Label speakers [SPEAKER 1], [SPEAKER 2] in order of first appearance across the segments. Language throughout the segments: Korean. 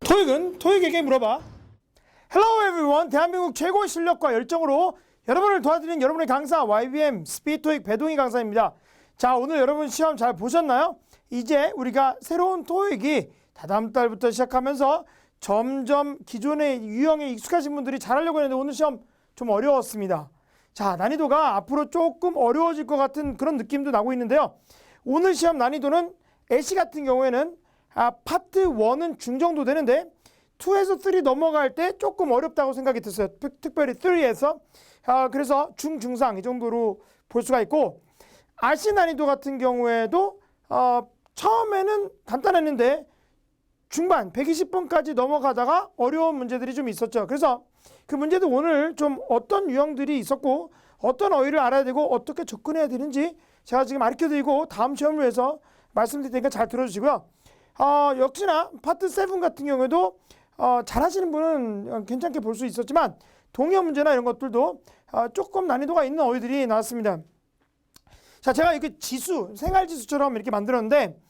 [SPEAKER 1] 토익은 토익에게 물어봐. Hello everyone. 대한민국 최고의 실력과 열정으로 여러분을 도와드리는 여러분의 강사 YBM 스피드토익 배동희 강사입니다. 자, 오늘 여러분 시험 잘 보셨나요? 이제 우리가 새로운 토익이 다다음 달부터 시작하면서 점점 기존의 유형에 익숙하신 분들이 잘하려고 했는데 오늘 시험 좀 어려웠습니다. 자, 난이도가 앞으로 조금 어려워질 것 같은 그런 느낌도 나고 있는데요. 오늘 시험 난이도는 애쉬 같은 경우에는 파트 1은 중정도 되는데 2에서 3 넘어갈 때 조금 어렵다고 생각이 됐어요. 특별히 3에서 그래서 중상 이 정도로 볼 수가 있고, RC 난이도 같은 경우에도 처음에는 간단했는데 중반 120번까지 넘어가다가 어려운 문제들이 좀 있었죠. 그래서 그 문제도 오늘 좀 어떤 유형들이 있었고 어떤 어휘를 알아야 되고 어떻게 접근해야 되는지 제가 지금 가르쳐드리고 다음 시험을 위해서 말씀드릴 테니까 잘 들어주시고요. 역시나 파트 7 같은 경우에도 잘하시는 분은 괜찮게 볼 수 있었지만 동의어 문제나 이런 것들도 조금 난이도가 있는 어휘들이 나왔습니다. 자, 제가 이렇게 지수, 생활지수처럼 이렇게 만들었는데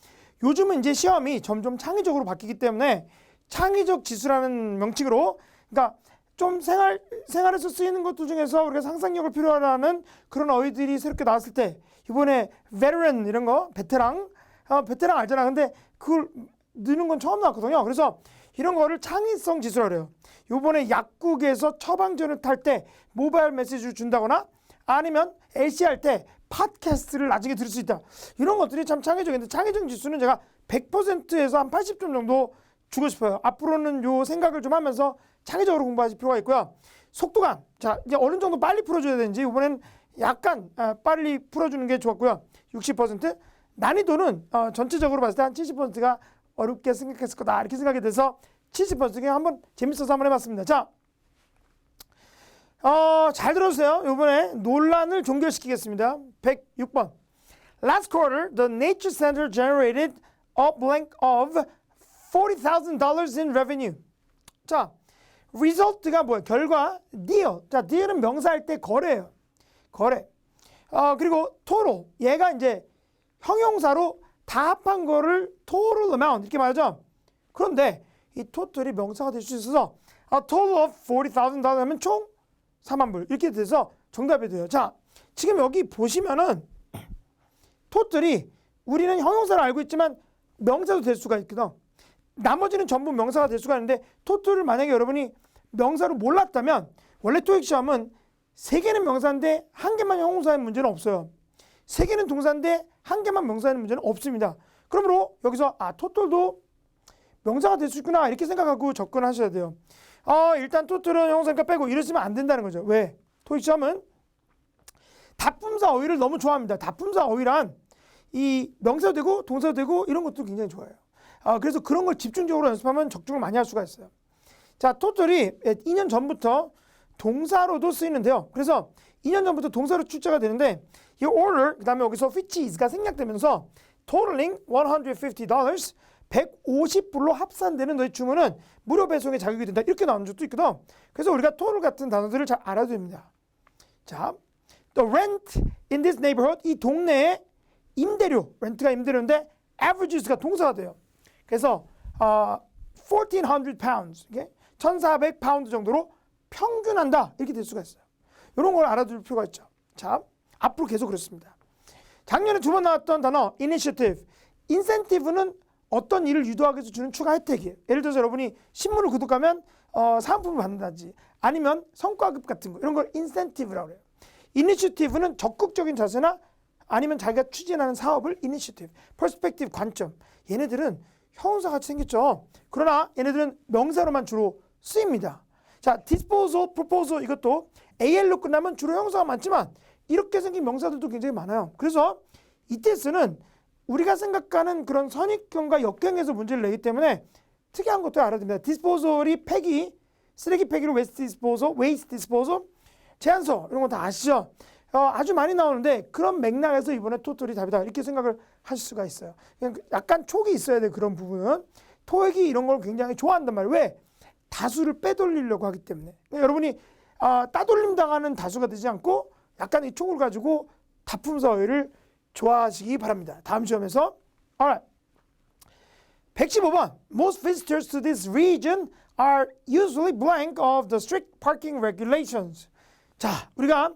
[SPEAKER 1] 요즘은 이제 시험이 점점 창의적으로 바뀌기 때문에 창의적 지수라는 명칭으로, 그러니까 좀 생활에서 쓰이는 것들 중에서 우리가 상상력을 필요로 하는 그런 어휘들이 새롭게 나왔을 때, 이번에 veteran 이런 거, 베테랑 알잖아. 근데 그걸 넣는 건 처음 나왔거든요. 그래서 이런 거를 창의성 지수라고 그래요. 요번에 약국에서 처방전을 탈 때 모바일 메시지를 준다거나 아니면 LC할 때 팟캐스트를 나중에 들을 수 있다. 이런 것들이 참 창의적인데, 창의적 지수는 제가 100%에서 한 80점 정도 주고 싶어요. 앞으로는 요 생각을 좀 하면서 창의적으로 공부하실 필요가 있고요. 속도감. 자, 이제 어느 정도 빨리 풀어줘야 되는지 이번엔 약간 빨리 풀어주는 게 좋았고요. 60%. 난이도는 전체적으로 봤을 때 한 70%가 어렵게 생각했을 거다 이렇게 생각이 돼서 70% 한번 재밌어서 한번 해봤습니다. 자, 잘 들어주세요. 이번에 논란을 종결시키겠습니다. 106번. Last quarter, the Nature Center generated a blank of $40,000 in revenue. 자, result가 뭐야? 결과, deal. 자, deal은 명사할 때 거래예요. 거래. 그리고 total. 얘가 이제 형용사로 다 합한 거를 total amount 이렇게 말하죠. 그런데 이 total이 명사가 될 수 있어서 a total of $40,000 하면 총 4만 불 이렇게 돼서 정답이 돼요. 자, 지금 여기 보시면은 total이 우리는 형용사를 알고 있지만 명사도 될 수가 있거든. 나머지는 전부 명사가 될 수가 있는데 total을 만약에 여러분이 명사로 몰랐다면, 원래 토익 시험은 3개는 명사인데 1개만 형용사인 문제는 없어요. 3개는 동사인데 1개만 명사인 문제는 없습니다. 그러므로 여기서 total도 명사가 될 수 있구나 이렇게 생각하고 접근하셔야 돼요. 일단 total은 형용사니까 빼고 이러시면 안 된다는 거죠. 왜? 토익 시험은 다품사 어휘를 너무 좋아합니다. 다품사 어휘란 이 명사도 되고 동사도 되고 이런 것도 굉장히 좋아해요. 그래서 그런 걸 집중적으로 연습하면 적중을 많이 할 수가 있어요. 자, total이 2년 전부터 동사로도 쓰이는데요. 그래서 2년 전부터 동사로 출제가 되는데 이 order, 그 다음에 여기서 whiches가 생략되면서 totaling $150, 150불로 합산되는 너의 주문은 무료 배송의 자격이 된다. 이렇게 나오는 적도 있거든. 그래서 우리가 total 같은 단어들을 잘 알아야 됩니다. 자, the rent in this neighborhood, 이 동네의 임대료, 렌트가 임대료인데 averages가 동사가 돼요. 그래서 1,400 pounds, 1,400 파운드 정도로 평균한다 이렇게 될 수가 있어요. 이런 걸 알아둘 필요가 있죠. 자, 앞으로 계속 그렇습니다. 작년에 2번 나왔던 단어 initiative. incentive는 어떤 일을 유도하기 위해서 주는 추가 혜택이에요. 예를 들어서 여러분이 신문을 구독하면 사은품을 받는다든지 아니면 성과급 같은 거, 이런 걸 incentive라고 해요. initiative는 적극적인 자세나 아니면 자기가 추진하는 사업을 initiative, perspective, 관점. 얘네들은 형용사 같이 생겼죠. 그러나 얘네들은 명사로만 주로 쓰입니다. 자, disposal, proposal 이것도 AL로 끝나면 주로 형용사가 많지만 이렇게 생긴 명사들도 굉장히 많아요. 그래서 이 테스트는 우리가 생각하는 그런 선입견과 역행해서 문제를 내기 때문에 특이한 것도 알아야 됩니다. disposal이 폐기, 쓰레기 폐기로 waste disposal, 제안서 이런 거 다 아시죠? 아주 많이 나오는데 그런 맥락에서 이번에 토탈이 답이다 이렇게 생각을 하실 수가 있어요. 약간 촉이 있어야 돼. 그런 부분은 토익이 이런 걸 굉장히 좋아한단 말이에요. 왜? 다수를 빼돌리려고 하기 때문에. 그러니까 여러분이 따돌림 당하는 다수가 되지 않고 약간 이 촉을 가지고 다품사 어휘를 좋아하시기 바랍니다. 다음 시험에서. Alright. 115번. Most visitors to this region are usually blank of the strict parking regulations. 자, 우리가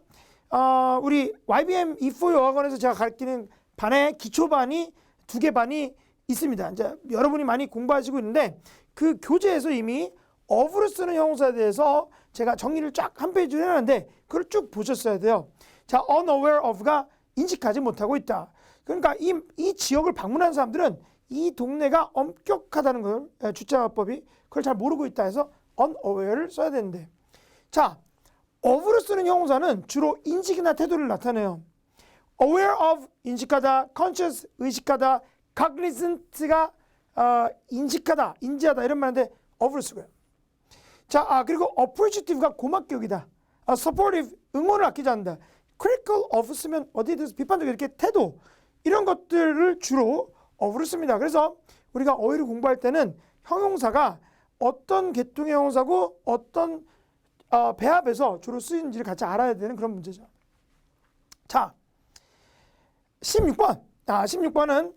[SPEAKER 1] 우리 YBM E4 여학원에서 제가 가르치는 반에 기초반이 2개 반이 있습니다. 이제 여러분이 많이 공부하시고 있는데 그 교재에서 이미 of를 쓰는 형용사에 대해서 제가 정리를 쫙 한 페이지로 해놨는데 그걸 쭉 보셨어야 돼요. 자, unaware of가 인식하지 못하고 있다. 그러니까 이 지역을 방문한 사람들은 이 동네가 엄격하다는 걸 주차법이 그걸 잘 모르고 있다 해서 unaware를 써야 되는데 자, of를 쓰는 형용사는 주로 인식이나 태도를 나타내요. aware of 인식하다, conscious 의식하다, cognizant가 인식하다, 인지하다 이런 말인데 of를 쓰고요. 자, 그리고 appreciative가 고맙게 여기다, supportive 응원을 아끼지 않는다, critical of 쓰면 어디에 대해서 비판적 이렇게 태도 이런 것들을 주로 of를 씁니다. 그래서 우리가 어휘를 공부할 때는 형용사가 어떤 계통의 형용사고 어떤 배합에서 주로 쓰이는지를 같이 알아야 되는 그런 문제죠. 자, 16번. 16번은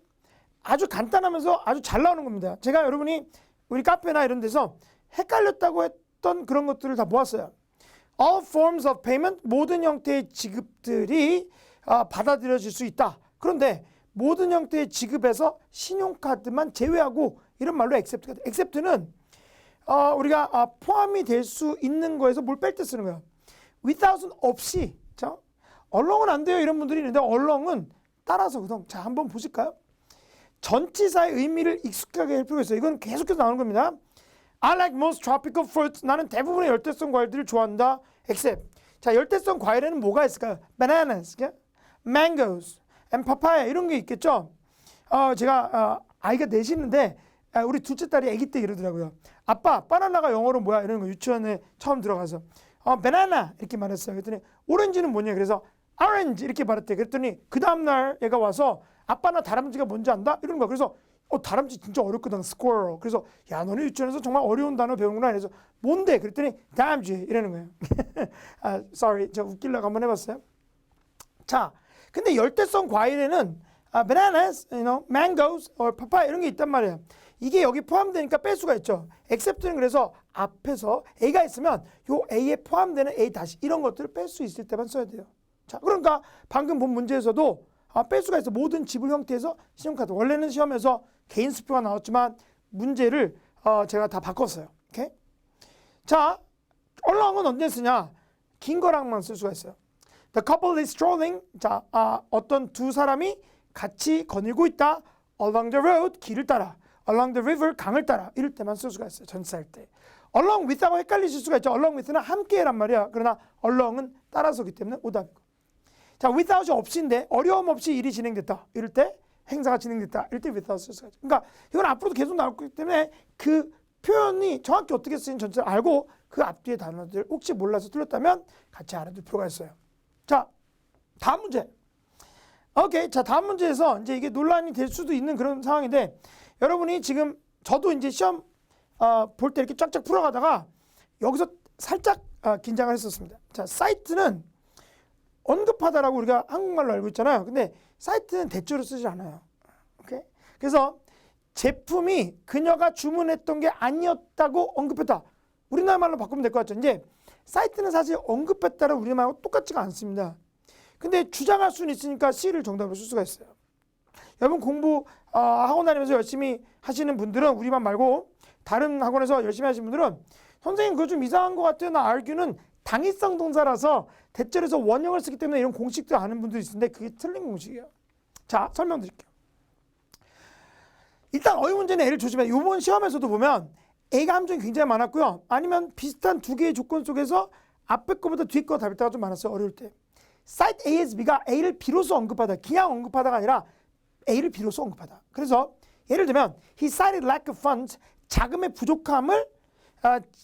[SPEAKER 1] 아주 간단하면서 아주 잘 나오는 겁니다. 제가 여러분이 우리 카페나 이런 데서 헷갈렸다고 했던 그런 것들을 다 모았어요. All forms of payment, 모든 형태의 지급들이 받아들여질 수 있다. 그런데 모든 형태의 지급에서 신용카드만 제외하고 이런 말로 accept가 돼. accept는 우리가 포함이 될 수 있는 거에서 뭘 뺄 때 쓰는 거예요. without은 없이. 자, along은 안 돼요 이런 분들이 있는데 along은 따라서거든. 자, 한번 보실까요? 전치사의 의미를 익숙하게 할 필요가 있어요. 이건 계속해서 나오는 겁니다. I like most tropical fruits. 나는 대부분의 열대성 과일들을 좋아한다. except. 자, 열대성 과일에는 뭐가 있을까요? bananas, mangoes, and papaya 이런 게 있겠죠. 제가 아이가 넷이는데 우리 둘째 딸이 아기 때 이러더라고요. 아빠, 바나나가 영어로 뭐야? 이러는 거 유치원에 처음 들어가서 바나나 이렇게 말했어요. 그랬더니 오렌지는 뭐냐? 그래서 orange 이렇게 말했대. 그랬더니 그 다음날 얘가 와서 아빠 나 다람쥐가 뭔지 안다? 이러는 거야. 그래서 다람쥐 진짜 어렵거든. squirrel. 그래서 야 너네 유치원에서 정말 어려운 단어 배우는구나. 그래서 뭔데? 그랬더니 다람쥐 이러는 거예요. sorry. 저 웃기려고 한번 해봤어요. 자, 근데 열대성 과일에는 bananas, mangoes, or papaya 이런 게 있단 말이에요. 이게 여기 포함되니까 뺄 수가 있죠. except는 그래서 앞에서 A가 있으면 요 A에 포함되는 A 다시 이런 것들을 뺄 수 있을 때만 써야 돼요. 자, 그러니까 방금 본 문제에서도 뺄 수가 있어. 모든 지불 형태에서 신용카드. 원래는 시험에서 개인 수표가 나왔지만 문제를 제가 다 바꿨어요. 오케이? 자, along은 언제 쓰냐? 긴 거랑만 쓸 수가 있어요. The couple is strolling. 자, 어떤 두 사람이 같이 거닐고 있다. Along the road, 길을 따라. Along the river, 강을 따라. 이럴 때만 쓸 수가 있어요. 전치사할 때. Along with하고 헷갈리실 수가 있죠. Along with는 함께란 말이야. 그러나 along은 따라서기 때문에 오답이고. 자, without이 없이인데 어려움 없이 일이 진행됐다. 이럴 때 행사가 진행됐다. 이럴 때 without 쓸 수가 있죠. 그러니까 이건 앞으로도 계속 나올 거기 때문에 그 표현이 정확히 어떻게 쓰인 전체를 알고 그 앞뒤의 단어들 혹시 몰라서 틀렸다면 같이 알아둘 필요가 있어요. 자, 다음 문제. 오케이. 자, 다음 문제에서 이제 이게 논란이 될 수도 있는 그런 상황인데 여러분이 지금 저도 이제 시험 볼 때 이렇게 쫙쫙 풀어가다가 여기서 살짝 긴장을 했었습니다. 자, 사이트는 언급하다라고 우리가 한국말로 알고 있잖아요. 근데 사이트는 대조로 쓰지 않아요. 오케이? 그래서 제품이 그녀가 주문했던 게 아니었다고 언급했다. 우리나라 말로 바꾸면 될 것 같죠. 이제 사이트는 사실 언급했다를 우리말하고 똑같지가 않습니다. 근데 주장할 수는 있으니까 C를 정답으로 쓸 수가 있어요. 여러분 공부 학원 다니면서 열심히 하시는 분들은 우리말 말고 다른 학원에서 열심히 하시는 분들은 선생님 그거 좀 이상한 것 같아요. 나 argu는 당위성 동사라서 대절에서 원형을 쓰기 때문에 이런 공식도 아는 분들이 있는데 그게 틀린 공식이에요. 자, 설명드릴게요. 일단 어휘 문제는 A를 조심해요. 이번 시험에서도 보면 A가 함정이 굉장히 많았고요. 아니면 비슷한 두 개의 조건 속에서 앞에 거보다 뒤에 거 답일 때가 좀 많았어요. 어려울 때. Cite A as B가 A를 비로소 언급하다. 그냥 언급하다가 아니라 A를 비로소 언급하다. 그래서 예를 들면 He cited lack of funds. 자금의 부족함을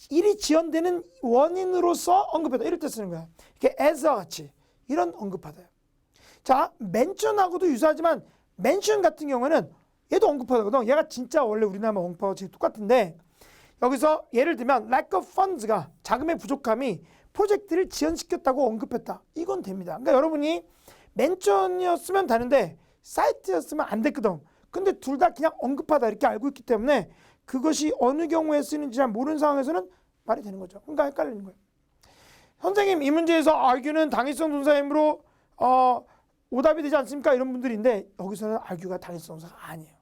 [SPEAKER 1] 일이 지연되는 원인으로서 언급하다. 이럴 때 쓰는 거야. 이게 as와 같이 이런 언급하다요. 자, mention하고도 유사하지만 mention 같은 경우에는 얘도 언급하다거든. 얘가 진짜 원래 우리나라 언급하고 제일 똑같은데 여기서 예를 들면 lack of funds가 자금의 부족함이 프로젝트를 지연시켰다고 언급했다. 이건 됩니다. 그러니까 여러분이 mention이었으면 되는데 사이트였으면 안 됐거든. 근데 둘 다 그냥 언급하다 이렇게 알고 있기 때문에 그것이 어느 경우에 쓰는지 잘 모르는 상황에서는 말이 되는 거죠. 그러니까 헷갈리는 거예요. 선생님 이 문제에서 argue는 당위성 동사의 힘으로 오답이 되지 않습니까? 이런 분들인데 여기서는 argue가 당위성 동사가 아니에요.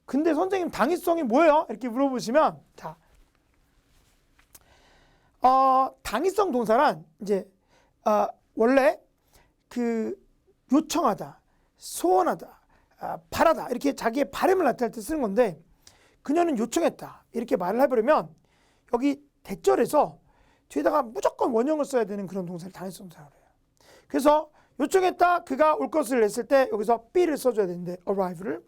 [SPEAKER 1] 근데 선생님 당위성이 뭐예요? 이렇게 물어보시면 자, 당위성 동사란 이제 원래 그 요청하다, 소원하다, 바라다 이렇게 자기의 바람을 나타낼 때 쓰는 건데 그녀는 요청했다 이렇게 말을 해버리면 여기 대절에서 뒤에다가 무조건 원형을 써야 되는 그런 동사를 당위성 동사라고 해요. 그래서 요청했다 그가 올 것을 냈을 때 여기서 be를 써줘야 되는데 arrive를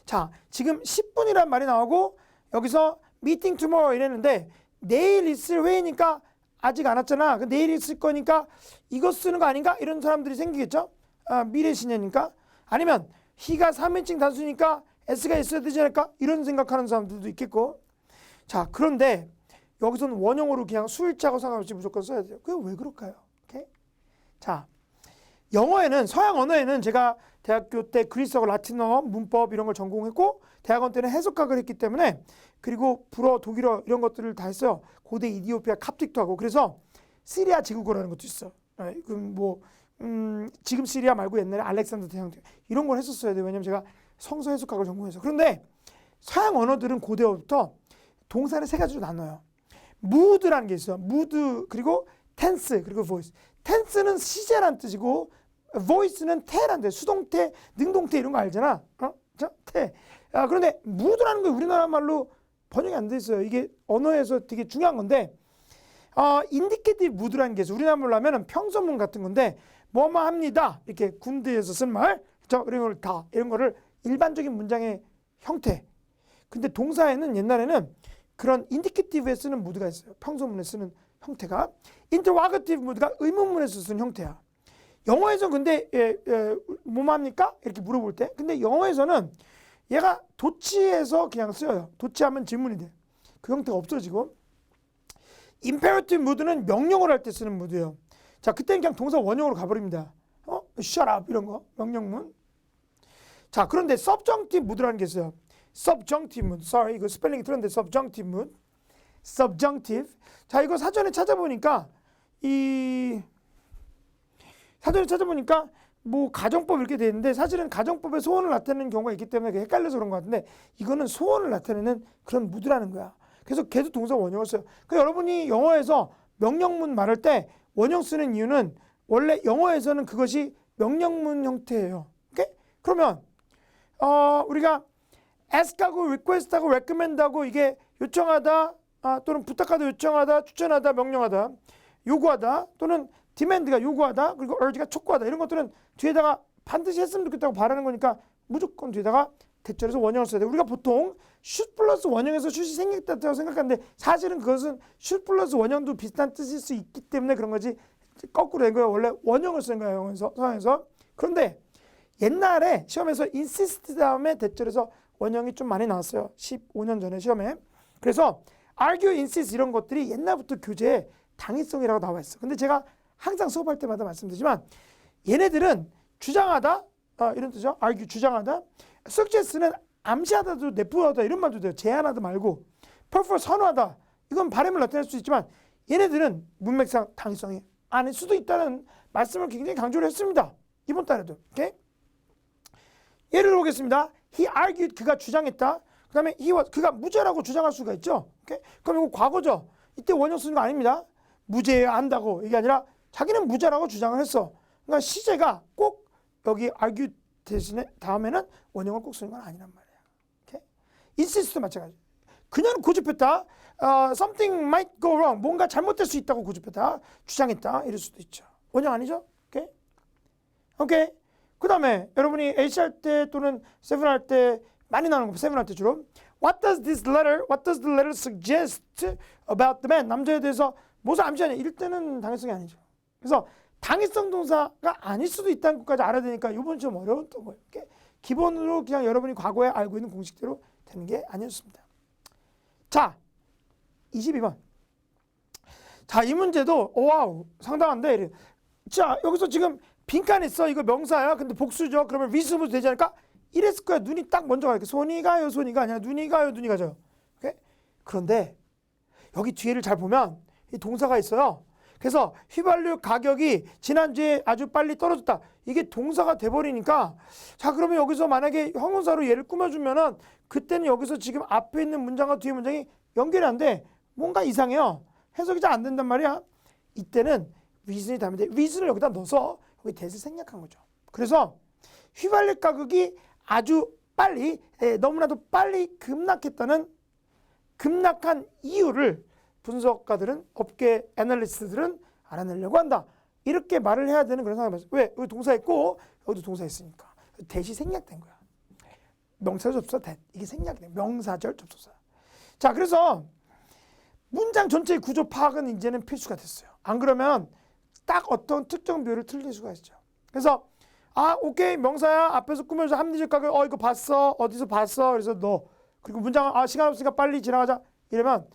[SPEAKER 1] 자 지금 10분이란 말이 나오고 여기서 meeting tomorrow 이랬는데 내일 있을 회의니까 아직 안 왔잖아. 내일 있을 거니까 이거 쓰는 거 아닌가? 이런 사람들이 생기겠죠. 미래 시제니까. 아니면 he가 3인칭 단수니까 s가 있어야 되지 않을까? 이런 생각하는 사람들도 있겠고. 자 그런데 여기서는 원형으로 그냥 수일자하고 상관없이 무조건 써야 돼요. 그게 왜 그럴까요? 오케이? 자 영어에는 서양 언어에는 제가 대학교 때 그리스어, 라틴어, 문법 이런 걸 전공했고 대학원 때는 해석학을 했기 때문에 그리고 불어, 독일어 이런 것들을 다 했어요. 고대 이디오피아 캅틱도 하고 그래서 시리아 제국어라는 것도 있어. 그럼 뭐 지금 시리아 말고 옛날에 알렉산더 대왕 이런 걸 했었어야 돼요. 왜냐면 제가 성서 해석학을 전공해서. 그런데 서양 언어들은 고대어부터 동사를 세 가지로 나눠요. mood라는 게 있어요. mood 그리고 tense 그리고 voice. tense는 시제란 뜻이고 voice는 태란 뜻. 수동태, 능동태 이런 거 알잖아. 태. 그런데 mood라는 게 우리나라 말로 번역이 안 돼 있어요. 이게 언어에서 되게 중요한 건데 indicative mood라는 게 있어요. 우리나라 말로 하면 평서문 같은 건데 뭐뭐 합니다. 이렇게 군대에서 쓴 말. 이런 걸 다 이런 거를 일반적인 문장의 형태. 근데 동사에는 옛날에는 그런 indicative에 쓰는 mood가 있어요. 평서문에 쓰는 형태가. interrogative mood가 의문문에서 쓰는 형태야. 영어에서 근데 뭐뭐 합니까? 이렇게 물어볼 때. 근데 영어에서는 얘가 도치해서 그냥 쓰여요. 도치하면 질문이 돼. 그 형태가 없어지고. imperative mood는 명령을 할 때 쓰는 mood예요. 자, 그때는 그냥 동사 원형으로 가버립니다. shut up 이런 거 명령문. 자, 그런데 subjunctive mood라는 게 있어요. subjunctive mood. sorry, 이거 스펠링이 틀렸는데 subjunctive mood. subjunctive. 자, 이거 사전에 찾아보니까 뭐 가정법 이렇게 돼 있는데 사실은 가정법에 소원을 나타내는 경우가 있기 때문에 헷갈려서 그런 것 같은데 이거는 소원을 나타내는 그런 무드라는 거야. 그래서 계속 동사 원형을 써요. 그러니까 여러분이 영어에서 명령문 말할 때 원형 쓰는 이유는 원래 영어에서는 그것이 명령문 형태예요. 오케이? 그러면 우리가 ask하고 request하고 recommend하고 이게 요청하다 또는 부탁하다, 요청하다, 추천하다, 명령하다, 요구하다 또는 demand가 요구하다 그리고 urge가 촉구하다 이런 것들은 뒤에다가 반드시 했으면 좋겠다고 바라는 거니까 무조건 뒤에다가 대절해서 원형을 써야 돼. 우리가 보통 should 플러스 원형에서 should이 생겼다고 생각하는데 사실은 그것은 should 플러스 원형도 비슷한 뜻일 수 있기 때문에 그런 거지 거꾸로 된 거예요. 원래 원형을 쓴 거예요. 영어에서 서양에서. 그런데 옛날에 시험에서 insist 다음에 대절해서 원형이 좀 많이 나왔어요. 15년 전에 시험에. 그래서 argue, insist 이런 것들이 옛날부터 교재에 당위성이라고 나와 있어. 근데 제가 항상 수업할 때마다 말씀드리지만 얘네들은 주장하다 이런 뜻이죠. argue 주장하다. suggest는 암시하다도 내포하다 이런 말도 돼요. 제안하다 말고 prefer 선호하다 이건 바람을 나타낼 수 있지만 얘네들은 문맥상 당위성이 아닐 수도 있다는 말씀을 굉장히 강조를 했습니다. 이번 달에도. 오케이? 예를 들어보겠습니다. He argued 그가 주장했다. 그 다음에 그가 무죄라고 주장할 수가 있죠. 오케이? 그럼 이거 과거죠. 이때 원형 쓰는 거 아닙니다. 무죄예요 안다고 이게 아니라 자기는 무죄라고 주장을 했어. 그러니까 시제가 꼭 여기 argue 대신에 다음에는 원형을 꼭 쓰는 건 아니란 말이야. 오케이? insist도 마찬가지. 그녀는 고집했다. something might go wrong. 뭔가 잘못될 수 있다고 고집했다. 주장했다. 이럴 수도 있죠. 원형 아니죠? 오케이? 오케이? 그 다음에 여러분이 H 할 때 또는 7 할 때 많이 나오는 거 7 할 때 주로 what does the letter suggest about the man? 남자에 대해서 무엇을 암시하냐? 이럴 때는 당위성이 아니죠. 그래서 당위성 동사가 아닐 수도 있다는 것까지 알아야 되니까 이번 좀 어려웠던 거예요. 이렇게 기본으로 그냥 여러분이 과거에 알고 있는 공식대로 되는 게 아니었습니다. 자, 22번. 자, 이 문제도 와우 상당한데 자, 여기서 지금 빈칸 있어. 이거 명사야. 근데 복수죠. 그러면 reasonable 되지 않을까? 이랬을 거야. 눈이 딱 먼저 가. 손이 가요. 손이가 아니라 눈이 가요. 눈이 가죠. 오케이? 그런데 여기 뒤에를 잘 보면 이 동사가 있어요. 그래서 휘발유 가격이 지난주에 아주 빨리 떨어졌다. 이게 동사가 돼버리니까 자 그러면 여기서 만약에 형용사로 얘를 꾸며주면은 그때는 여기서 지금 앞에 있는 문장과 뒤에 문장이 연결이 안 돼. 뭔가 이상해요. 해석이 잘 안 된단 말이야. 이때는 reason이 다음인데 reason을 여기다 넣어서 여기 대세 생략한 거죠. 그래서 휘발유 가격이 아주 빨리 너무나도 빨리 급락했다는 급락한 이유를 분석가들은 업계 애널리스트들은 알아내려고 한다. 이렇게 말을 해야 되는 그런 상황이 맞아요. 왜? 여기 동사 있고 여기도 동사 있으니까. 대시 생략된 거야. 명사절 접수사 대. 이게 생략된 명사절 접수사. 자, 그래서 문장 전체의 구조 파악은 이제는 필수가 됐어요. 안 그러면 딱 어떤 특정 비율을 틀릴 수가 있죠. 그래서 오케이 명사야 앞에서 꾸며서 합리적 가격 이거 봤어 어디서 봤어 그래서 너 그리고 문장 시간 없으니까 빨리 지나가자 이러면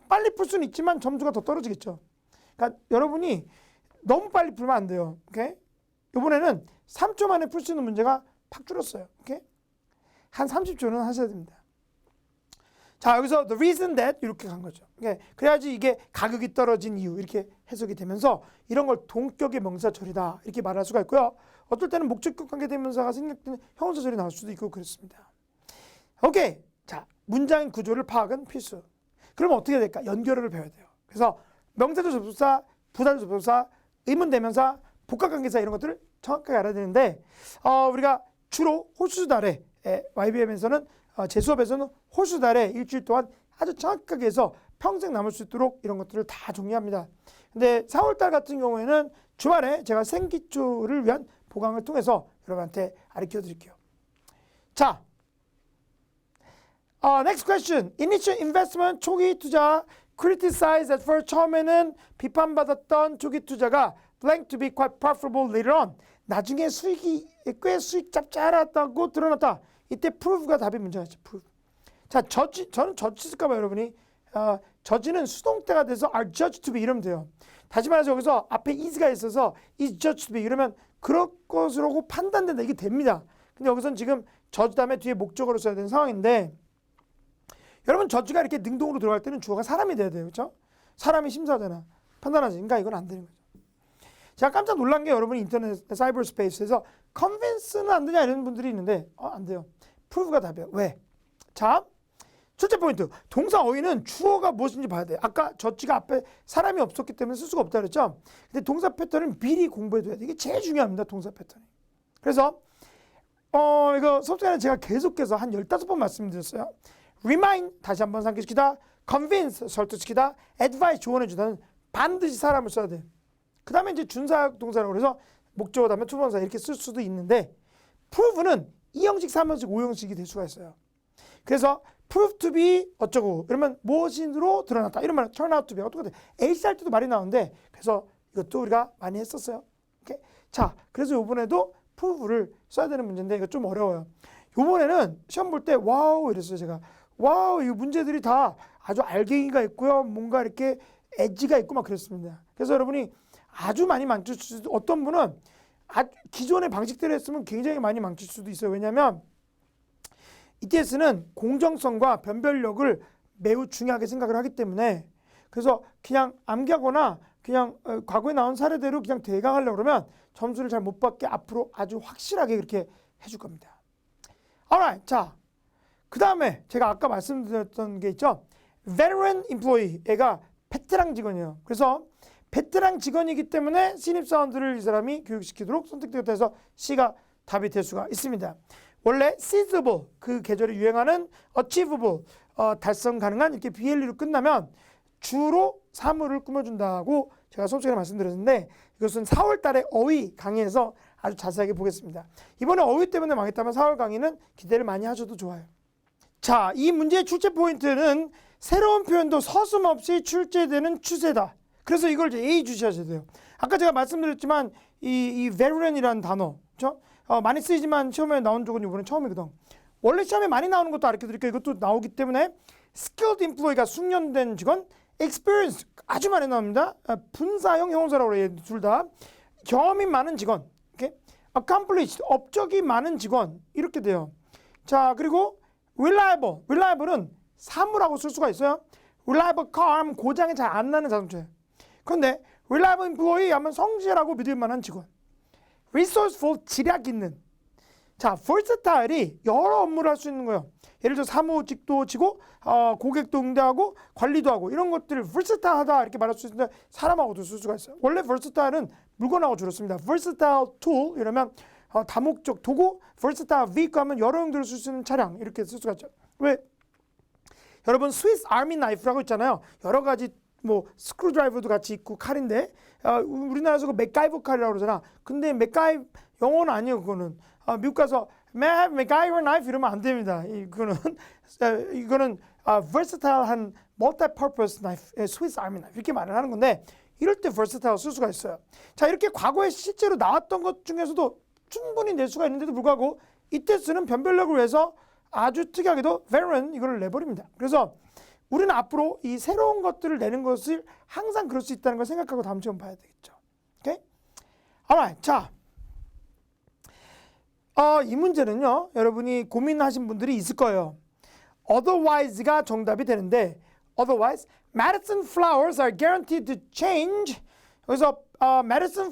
[SPEAKER 1] 빨리 풀 수는 있지만 점수가 더 떨어지겠죠. 그러니까 여러분이 너무 빨리 풀면 안 돼요. 오케이? 이번에는 3초 만에 풀 수 있는 문제가 팍 줄었어요. 오케이? 한 30초는 하셔야 됩니다. 자, 여기서 the reason that 이렇게 간 거죠. 오케이? 그래야지 이게 가격이 떨어진 이유 이렇게 해석이 되면서 이런 걸 동격의 명사절이다 이렇게 말할 수가 있고요. 어떨 때는 목적격 관계대명사가 생략되는 형용사절이 나올 수도 있고 그렇습니다. 오케이. 자, 문장 구조를 파악은 필수. 그러면 어떻게 될까? 연결어를 배워야 돼요. 그래서 명사절 접속사, 부사절 접속사, 의문대명사, 복합관계사 이런 것들을 정확하게 알아야 되는데 우리가 주로 호수달에 YBM에서는 제 수업에서는 호수달에 일주일 동안 아주 정확하게 해서 평생 남을 수 있도록 이런 것들을 다 정리합니다. 근데 4월달 같은 경우에는 주말에 제가 생기초를 위한 보강을 통해서 여러분한테 가르쳐 드릴게요. 자, next question. Initial investment 초기 투자 criticized at first 처음에는 비판받았던 초기 투자가 blank to be quite profitable later on. 나중에 수익이 꽤 수익 짭짤하다고 드러났다. 이때 prove가 답이 문제였죠. prove. 자, 저는 저지 쓸까 봐 여러분이 저지는 수동태가 돼서 are judged to be 이러면 돼요. 다시 말해서 여기서 앞에 is가 있어서 is judged to be 이러면 그럴 것으로 판단된다. 이게 됩니다. 근데 여기서는 지금 저지 다음에 뒤에 목적어로 써야 되는 상황인데 여러분 저지가 이렇게 능동으로 들어갈 때는 주어가 사람이 돼야 돼요. 그렇죠? 사람이 심사하잖아. 판단하지. 그러니까 이건 안 되는 거죠. 제가 깜짝 놀란 게 여러분 인터넷 사이버 스페이스에서 convince는 안 되냐 이런 분들이 있는데 안 돼요. prove가 답이에요. 왜? 자, 첫째 포인트. 동사 어휘는 주어가 무엇인지 봐야 돼요. 아까 저지가 앞에 사람이 없었기 때문에 쓸 수가 없다 그랬죠? 근데 동사 패턴은 미리 공부해둬야 돼요. 이게 제일 중요합니다. 동사 패턴이. 그래서 이거 수업 시간에 제가 계속해서 한 15번 말씀드렸어요. remind 다시 한번 상기시키다, convince 설득시키다, advise 조언해주다는 반드시 사람을 써야 돼요. 그 다음에 이제 준사역 동사라고 그래서 목적어 다음에 투부정사 이렇게 쓸 수도 있는데 prove는 2형식, 3형식, 5형식이 될 수가 있어요. 그래서 prove to be 어쩌고 이러면 무엇인으로 드러났다. 이런 말은 turn out to be 똑같아요. H 할 때도 말이 나오는데 그래서 이것도 우리가 많이 했었어요. 오케이? 자, 그래서 이번에도 prove를 써야 되는 문제인데 이거 좀 어려워요. 이번에는 시험 볼 때 와우 이랬어요. 제가 와우 이 문제들이 다 아주 알갱이가 있고요. 뭔가 이렇게 엣지가 있고 막 그랬습니다. 그래서 여러분이 아주 많이 망칠 수도 어떤 분은 기존의 방식대로 했으면 굉장히 많이 망칠 수도 있어요. 왜냐하면 ETS는 공정성과 변별력을 매우 중요하게 생각을 하기 때문에 그래서 그냥 암기하거나 그냥 과거에 나온 사례대로 그냥 대강하려고 그러면 점수를 잘 못 받게 앞으로 아주 확실하게 그렇게 해줄 겁니다. Alright, 자, 그 다음에 제가 아까 말씀드렸던 게 있죠. Veteran employee, 얘가 베테랑 직원이에요. 그래서 베테랑 직원이기 때문에 신입사원들을 이 사람이 교육시키도록 선택되었다 해서 C가 답이 될 수가 있습니다. 원래 seizable, 그 계절에 유행하는 achievable, 달성 가능한 이렇게 BLE로 끝나면 주로 사물을 꾸며준다고 제가 수업 시간에 말씀드렸는데 이것은 4월 달에 어휘 강의에서 아주 자세하게 보겠습니다. 이번에 어휘 때문에 망했다면 4월 강의는 기대를 많이 하셔도 좋아요. 자, 이 문제의 출제 포인트는 새로운 표현도 서슴없이 출제되는 추세다. 그래서 이걸 이제 예의주시하셔야 돼요. 아까 제가 말씀드렸지만 이 veteran이라는 단어, 그렇죠? 많이 쓰이지만 시험에 나온 적은 이번에 처음이거든. 원래 시험에 많이 나오는 것도 알려드릴게요. 이것도 나오기 때문에 skilled employee가 숙련된 직원, experience 아주 많이 나옵니다. 분사형 형용사라고 그래요. 둘 다. 경험이 많은 직원, okay? accomplished, 업적이 많은 직원 이렇게 돼요. 자, 그리고 reliable, reliable은 사무라고 쓸 수가 있어요. reliable car 하면 고장이 잘 안 나는 자동차예요. 그런데 reliable employee 하면 성실하고 믿을 만한 직원. resourceful, 지략 있는. 자, versatile이 여러 업무를 할 수 있는 거예요. 예를 들어 사무직도 지고 고객도 응대하고 관리도 하고 이런 것들을 versatile하다 이렇게 말할 수 있는데 사람하고도 쓸 수가 있어요. 원래 versatile은 물건하고 줄였습니다. versatile tool 이러면 다목적 도구, versatile vehicle 하면 여러 용도로 쓸 수 있는 차량 이렇게 쓸 수가 있죠. 왜? 여러분 스위스 아미 나이프라고 있잖아요. 여러 가지 뭐 스크루드라이버도 같이 있고 칼인데 우리나라에서 그 맥가이버 칼이라고 그러잖아. 근데 맥가이 영어는 아니에요. 그거는 미국 가서 맥가이버 나이프 이러면 안 됩니다. 이거는 versatile한 multi-purpose knife, 스위스 아미 나이프 이렇게 말을 하는 건데 이럴 때 versatile 쓸 수가 있어요. 자, 이렇게 과거에 실제로 나왔던 것 중에서도 충분히 낼 수가 있는데도 불구하고 이때 쓰는 변별력을 위해서 아주 특이하게도 veteran 이걸 내버립니다. 그래서 우리는 앞으로 이 새로운 것들을 내는 것을 항상 그럴 수 있다는 걸 생각하고 다음 시간 봐야 되겠죠. 오케이? alright. 자, 이 문제는요. 여러분이 고민하신 분들이 있을 거예요. otherwise가 정답이 되는데 otherwise, medicine flowers are guaranteed to change. 여기서 메디슨의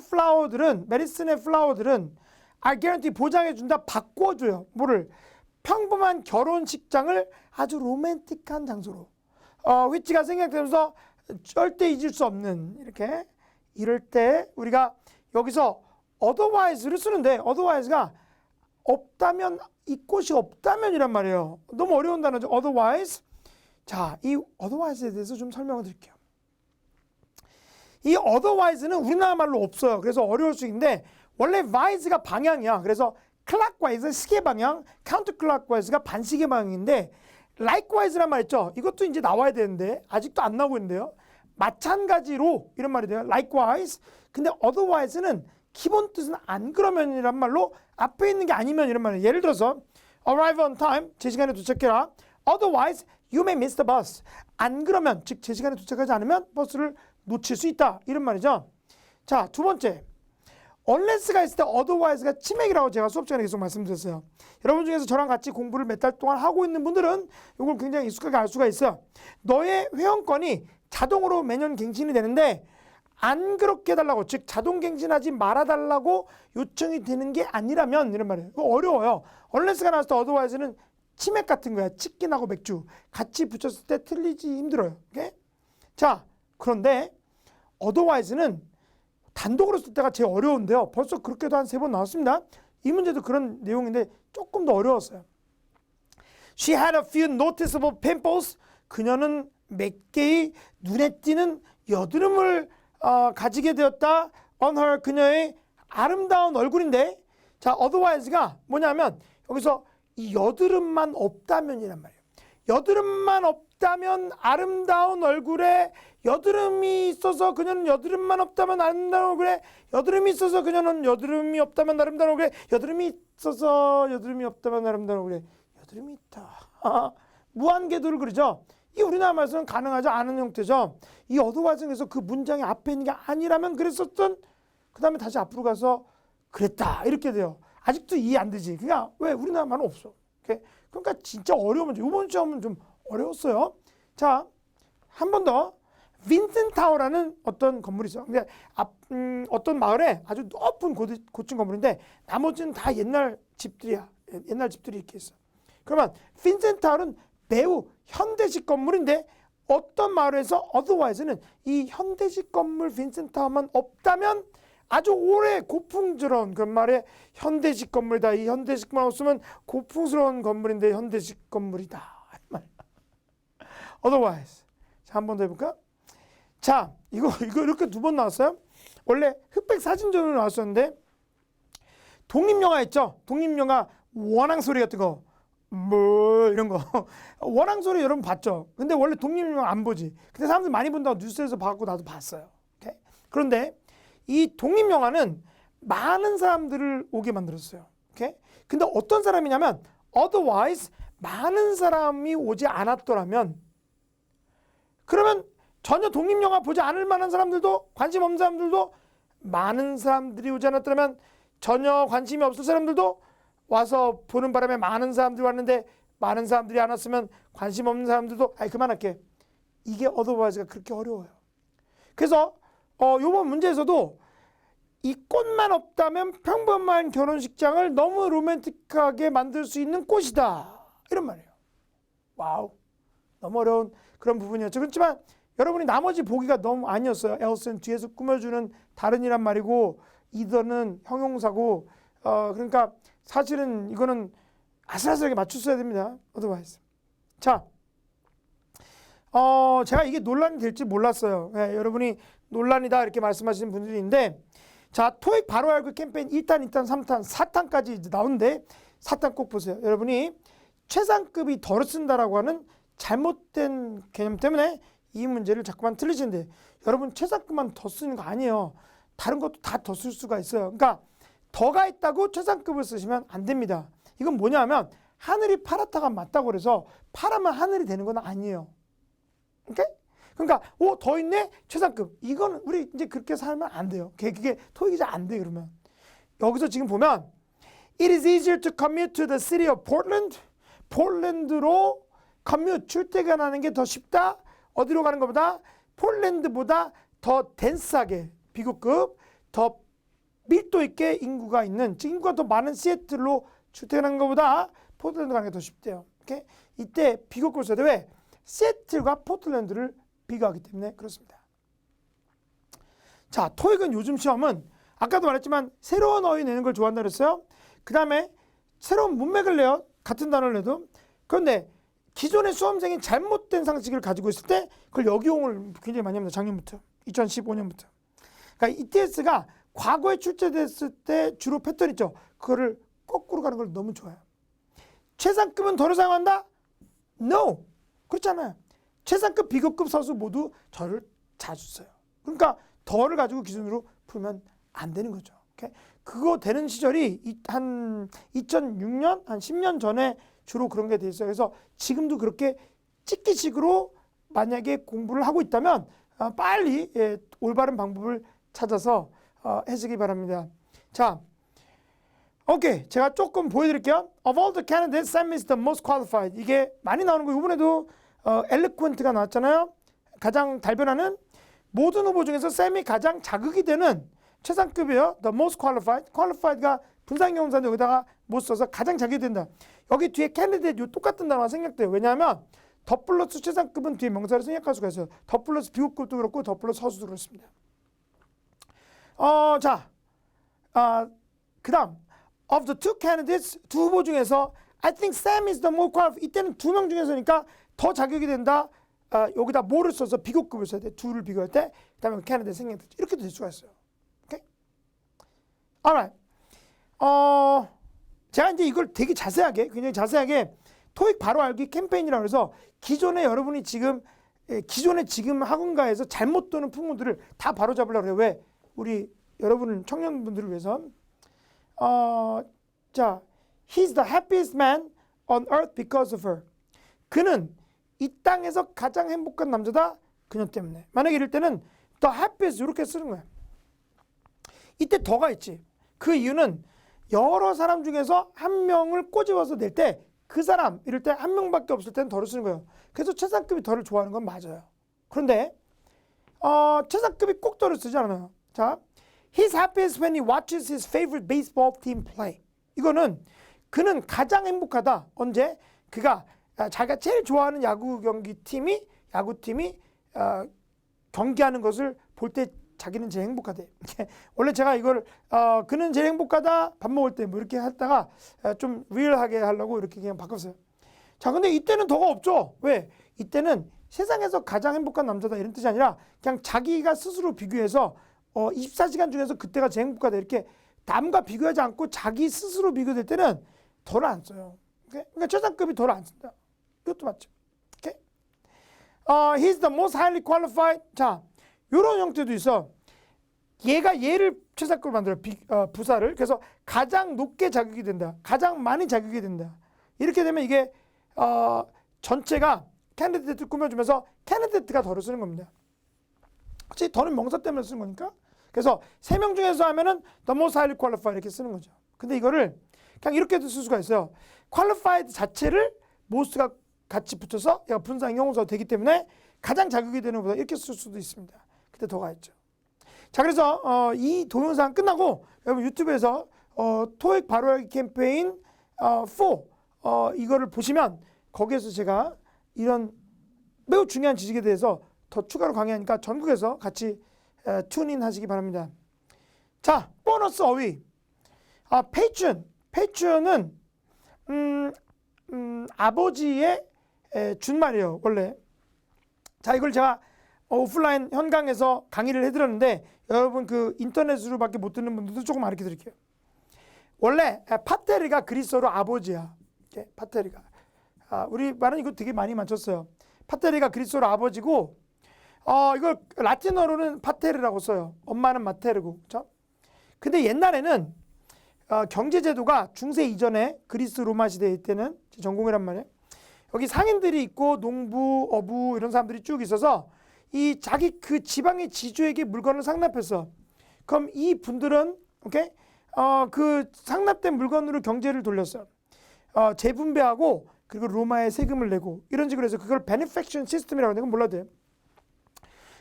[SPEAKER 1] 플라워들은 are guaranteed 보장해준다, 바꿔줘요. 뭐를? 평범한 결혼식장을 아주 로맨틱한 장소로. 위치가 생략되면서 절대 잊을 수 없는 이렇게 이럴 때 우리가 여기서 otherwise를 쓰는데 otherwise가 없다면 이 꽃이 없다면 이란 말이에요. 너무 어려운 단어죠. otherwise. 자, 이 otherwise에 대해서 좀 설명을 드릴게요. 이 otherwise는 우리나라 말로 없어요. 그래서 어려울 수 있는데 원래 wise가 방향이야. 그래서 clockwise 시계 방향, counterclockwise가 반시계 방향인데 likewise란 말 있죠. 이것도 이제 나와야 되는데 아직도 안 나오고 있는데요. 마찬가지로 이런 말이 돼요. likewise. 근데 otherwise는 기본 뜻은 안 그러면이란 말로 앞에 있는 게 아니면 이런 말이에요. 예를 들어서 arrive on time, 제 시간에 도착해라. otherwise you may miss the bus. 안 그러면, 즉 제 시간에 도착하지 않으면 버스를 놓칠 수 있다. 이런 말이죠. 자, 두 번째. unless가 있을 때 otherwise가 치맥이라고 제가 수업 시간에 계속 말씀드렸어요. 여러분 중에서 저랑 같이 공부를 몇 달 동안 하고 있는 분들은 이걸 굉장히 익숙하게 알 수가 있어요. 너의 회원권이 자동으로 매년 갱신이 되는데 안 그렇게 해달라고, 즉 자동 갱신하지 말아달라고 요청이 되는 게 아니라면 이런 말이에요. 이거 어려워요. unless가 나왔을 때 otherwise는 치맥 같은 거야. 치킨하고 맥주 같이 붙였을 때 틀리지 힘들어요. 오케이? 자, 그런데 otherwise는 단독으로 쓸 때가 제일 어려운데요. 벌써 그렇게도 한 3번 나왔습니다. 이 문제도 그런 내용인데 조금 더 어려웠어요. She had a few noticeable pimples. 그녀는 몇 개의 눈에 띄는 여드름을 가지게 되었다. on her, 그녀의 아름다운 얼굴인데, 자, otherwise가 뭐냐면 여기서 이 여드름만 없다면이란 말이에요. 여드름만 없다면 아름다운 얼굴에 여드름이 있어서 그녀는 여드름만 없다면 아름다운 얼굴에 여드름이 있어서 그녀는 여드름이 없다면 아름다운 얼굴에 여드름이 있어서 여드름이 없다면 아름다운 얼굴에 여드름이 있다. 무한궤도를 그리죠. 이 우리나라 말에서는 가능하지 않은 형태죠. 이 otherwise에서 그 문장이 앞에 있는 게 아니라면 그랬었던, 그 다음에 다시 앞으로 가서 그랬다 이렇게 돼요. 아직도 이해 안 되지. 그러니까 왜 우리나라 말은 없어. 그러니까 진짜 어려운 문제. 이번 시험은 좀 어려웠어요. 자, 한 번 더. 빈센타워라는 어떤 건물이 있어요. 근데 어떤 마을에 아주 높은 고층 건물인데 나머지는 다 옛날 집들이야. 옛날 집들이 이렇게 있어. 그러면 빈센타워는 매우 현대식 건물인데 어떤 마을에서 otherwise는 이 현대식 건물 빈센타워만 없다면 아주 오래 고풍스러운 그런 말에 현대식 건물이다. 이 현대식만 없으면 고풍스러운 건물인데 현대식 건물이다. otherwise. 자, 한 번 더 해볼까? 자, 이거 이렇게 2번 나왔어요. 원래 흑백 사진전으로 나왔었는데 독립영화 있죠? 독립영화 원앙소리 같은 거, 뭐 이런 거 원앙소리 여러분 봤죠? 근데 원래 독립영화 안 보지. 근데 사람들 많이 본다고 뉴스에서 봤고 나도 봤어요. 오케이? 그런데 이 독립영화는 많은 사람들을 오게 만들었어요. 오케이? 근데 어떤 사람이냐면 otherwise 많은 사람이 오지 않았더라면, 그러면 전혀 독립영화 보지 않을 만한 사람들도, 관심 없는 사람들도 많은 사람들이 오지 않았더라면 전혀 관심이 없을 사람들도 와서 보는 바람에 많은 사람들이 왔는데 많은 사람들이 안 왔으면 관심 없는 사람들도 그만할게. 이게 어드바이스가 그렇게 어려워요. 그래서 요번 문제에서도 이 꽃만 없다면 평범한 결혼식장을 너무 로맨틱하게 만들 수 있는 꽃이다. 이런 말이에요. 와우. 너무 어려운 그런 부분이었죠. 그렇지만 여러분이 나머지 보기가 너무 아니었어요. 엘스는 뒤에서 꾸며주는 다른이란 말이고 이더는 형용사고 그러니까 사실은 이거는 아슬아슬하게 맞췄어야 됩니다. 어드바이스. 자, 제가 이게 논란이 될지 몰랐어요. 여러분이 논란이다 이렇게 말씀하시는 분들이 있는데 자, 토익 바로 알고 캠페인 1탄, 2탄, 3탄, 4탄까지 이제 나오는데 4탄 꼭 보세요. 여러분이 최상급이 덜 쓴다라고 하는 잘못된 개념 때문에 이 문제를 자꾸만 틀리시는데 여러분 최상급만 더 쓰는 거 아니에요. 다른 것도 다 더 쓸 수가 있어요. 그러니까 더가 있다고 최상급을 쓰시면 안 됩니다. 이건 뭐냐면 하늘이 파랗다가 맞다고 그래서 파라면 하늘이 되는 건 아니에요. 오케이? 그러니까 더 있네? 최상급. 이건 우리 이제 그렇게 살면 안 돼요. 그게 토익이 잘 안 돼 그러면. 여기서 지금 보면 It is easier to commute to the city of Portland. 폴란드로 commute, 출퇴근하는 게 더 쉽다. 어디로 가는 것보다 폴란드보다 더 덴스하게 비교급 더 밀도 있게 인구가 있는 인구가 더 많은 시애틀로 출퇴근하는 것보다 포틀랜드 가는 게 더 쉽대요. 오케이? 이때 비교급을 써야 돼. 왜? 시애틀과 포틀랜드를 비교하기 때문에 그렇습니다. 자, 토익은 요즘 시험은 아까도 말했지만 새로운 어휘 내는 걸 좋아한다 그랬어요. 그 다음에 새로운 문맥을 내요. 같은 단어를 내도. 그런데 기존의 수험생이 잘못된 상식을 가지고 있을 때 그걸 역이용을 굉장히 많이 합니다. 작년부터. 2015년부터. 그러니까 ETS가 과거에 출제됐을 때 주로 패턴 있죠. 그거를 거꾸로 가는 걸 너무 좋아해요. 최상급은 덜을 사용한다? No. 그렇잖아요. 최상급, 비교급 서수 모두 덜을 자주 써요. 그러니까 덜을 가지고 기준으로 풀면 안 되는 거죠. 오케이? 그거 되는 시절이 한 2006년, 한 10년 전에 주로 그런 게 돼 있어요. 그래서 지금도 그렇게 찍기식으로 만약에 공부를 하고 있다면 빨리 올바른 방법을 찾아서 해주기 바랍니다. 자, 오케이. 제가 조금 보여드릴게요. Of all the candidates, Sam is the most qualified. 이게 많이 나오는 거. 이번에도 eloquent가 나왔잖아요. 가장 달변하는 모든 후보 중에서 샘이 가장 자극이 되는 최상급이에요. The most qualified. qualified가 분사형용사인데 여기다가 못 써서 가장 자극이 된다. 여기 뒤에 candidate 요 똑같은 단어가 생략돼요. 왜냐하면 더 플러스 최상급은 뒤에 명사를 생략할 수가 있어요. 더 플러스 비교급도 그렇고 더 플러스 서수도 그렇습니다. 자, 그 다음 of the two candidates 두 후보 중에서 I think Sam is the more qualified. 이때는 두 명 중에서니까 더 자격이 된다. 여기다 뭐를 써서 비교급을 써야 돼. 둘을 비교할 때 그다음에 candidate 생략됐지. 이렇게도 될 수가 있어요. 오케이? alright. 제가 이제 이걸 되게 자세하게 굉장히 자세하게 토익 바로 알기 캠페인이라고 해서 기존에 여러분이 지금 학원가에서 잘못 도는 풍문들을 다 바로잡으려고 해요. 왜? 우리 여러분 청년분들을 위해서 자, he's the happiest man on earth because of her. 그는 이 땅에서 가장 행복한 남자다. 그녀 때문에. 만약에 이럴 때는 the happiest 이렇게 쓰는 거야. 이때 더가 있지. 그 이유는 여러 사람 중에서 한 명을 꼬집어서 낼 때 그 사람 이럴 때 한 명밖에 없을 때는 더를 쓰는 거예요. 그래서 최상급이 더를 좋아하는 건 맞아요. 그런데 최상급이 꼭 더를 쓰지 않아요. 자, he's happiest when he watches his favorite baseball team play. 이거는 그는 가장 행복하다. 언제? 그가 자기가 제일 좋아하는 야구팀이 경기하는 것을 볼 때 자기는 제일 행복하대. 원래 제가 이걸 그는 제일 행복하다 밥 먹을 때 뭐 이렇게 했다가 좀 리얼하게 하려고 이렇게 그냥 바꿨어요. 자, 근데 이때는 더가 없죠. 왜? 이때는 세상에서 가장 행복한 남자다 이런 뜻이 아니라 그냥 자기가 스스로 비교해서 24시간 중에서 그때가 제일 행복하다 이렇게 남과 비교하지 않고 자기 스스로 비교될 때는 덜을 안 써요. 오케이? 그러니까 최상급이 덜을 안 쓴다. 이것도 맞죠. 오케이? He's the most highly qualified. 자, 이런 형태도 있어. 얘가 얘를 최상급으로 만들어 부사를. 그래서 가장 높게 자격이 된다. 가장 많이 자격이 된다. 이렇게 되면 이게 전체가 candidate를 꾸며주면서 candidate가 더를 쓰는 겁니다. 혹시 더는 명사 때문에 쓰는 거니까 그래서 3명 중에서 하면은 the most highly qualified 이렇게 쓰는 거죠. 근데 이거를 그냥 이렇게도 쓸 수가 있어요. qualified 자체를 most가 같이 붙여서 얘가 분사형 형용사가 되기 때문에 가장 자격이 되는 것보다 이렇게 쓸 수도 있습니다. 근데 더가 있죠. 자, 그래서 이 동영상 끝나고 여러분 유튜브에서 토익 바로하기 캠페인 4 이거를 보시면 거기에서 제가 이런 매우 중요한 지식에 대해서 더 추가로 강의하니까 전국에서 같이 튜닝 하시기 바랍니다. 자, 보너스 어휘. 페이춘은 아버지의 준말이에요, 원래. 자, 이걸 제가 오프라인 현강에서 강의를 해드렸는데 여러분 그 인터넷으로밖에 못 듣는 분들도 조금 가르쳐 드릴게요. 원래 파테르가 그리스어로 아버지야. 파테르가. 우리 말은 이거 되게 많이 맞췄어요. 파테르가 그리스어로 아버지고 이걸 라틴어로는 파테르라고 써요. 엄마는 마테르고. 그렇죠? 근데 옛날에는 경제제도가 중세 이전에 그리스 로마 시대 때는 전공이란 말이에요. 여기 상인들이 있고 농부, 어부 이런 사람들이 쭉 있어서 이 자기 그 지방의 지주에게 물건을 상납했어. 그럼 이 분들은 오케이? 그 상납된 물건으로 경제를 돌렸어. 재분배하고 그리고 로마에 세금을 내고 이런 식으로 해서 그걸 베네팩션 시스템이라고 하는 건 몰라도 돼요.